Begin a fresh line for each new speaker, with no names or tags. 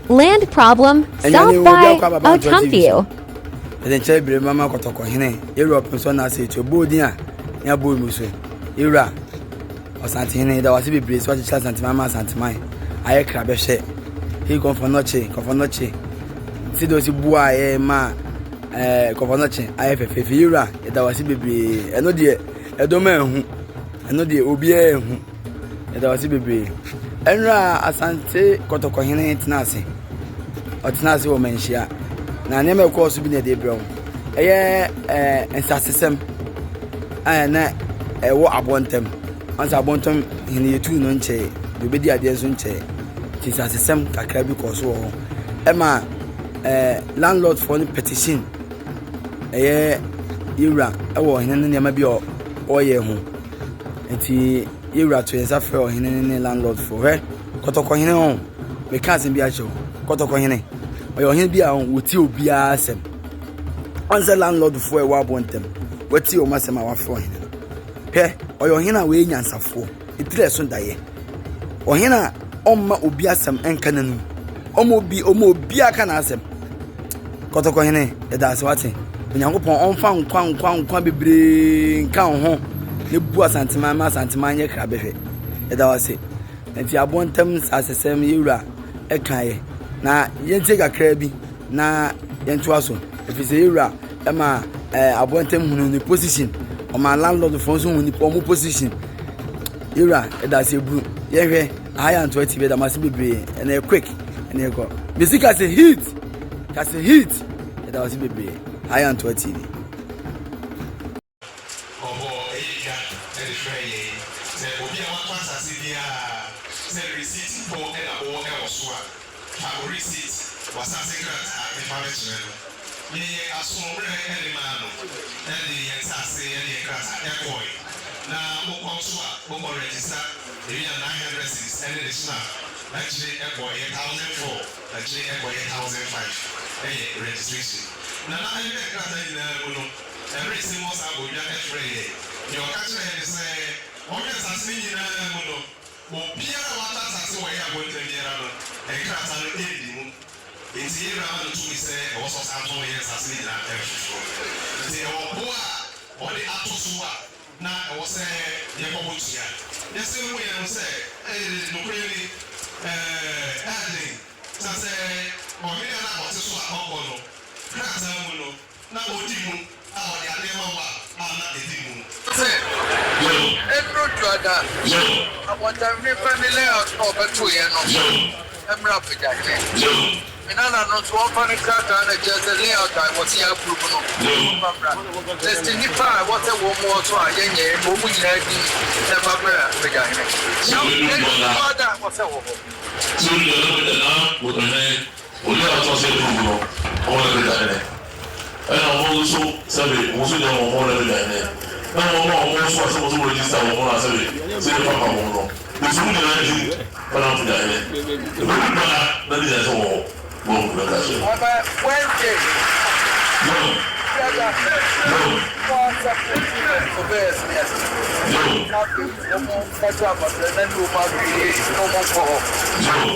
Land problem solved by Otumfuo.
Then Chabri Mama Kotoko Hene, Europe and so now say to Bodia, Abuotemhene, Ira, ASANTE HENE, that was a bit breeze, what you chance and Mama Santa Mai. I crab share. He come for noche. See those who boy, ma, Cofonoche, I have a Ira, that was a baby, and no dear, a domain, and no dear Obia, that was a baby. Enra ASANTE Kotoko Hene Tinasi, or Tinasi woman share. Na name of course be na dey bro ensasesem na wo abontem ansa abontem hene yetu no nche do be di ade so nche ensasesem kakra bi ko so ho ma landlord for the petition ira wo hene ne ma bi o ye ho enti ira to ensa fe o hene ne landlord for he kotoko hene ho me ka sem bi a che kotoko hene oyo hin bia woti obia asem onse landlord for e wa bontem wati o masem a wa fo hin pe oyo hin a we nyansafo itire so daye o hin a omma obi asem enka nanu omo obi aka na asem kotoko hin e da se wate onyankopon onfa nkwa bebre nka ho ne bu ASANTE ma nye kra behwe e da wase enti abontem asesem yewura e kae na yente kakra bi na yentu aso efise yura ema Abuotemhene ni position o ma landlord for so ni o mu position yura e da se bu yehwe ANTOA TV da masi bebre na quick na go bisika se hit e da wasi bebre ANTOA TV
receipt was a secret information. Ye assume any man, any assassin, any class, a boy. Now, Opensuo, register, the 906, any additional, actually, a boy 1004, actually, a boy 1005, a registration. Now, I make that every single sample you get ready. Your country is a only assassin in a mundo. Pierre, what that's why I went to the and class and aid in the year around to say, also Santo years as in that every the or the ANTOA. Now I was a Yakobutia. The same way I will say, no really adding. So I say, or me and I was a Obono, class and Muno, now Odimu, our Yadema, I'm not the Dimu. I want to family of OPEMSUO. I'm rapid. And I know to open a crack and just a layout. I was here. Let's signify what a woman was to a young woman had never begun. That was a woman. So you know the lamp with the name, we are to say to all of the and I'm also saying, also the more than that. No, also supposed to register on our survey. Say the Papa. It's only energy, but I'm dying. The that is all. Wednesday. No. No.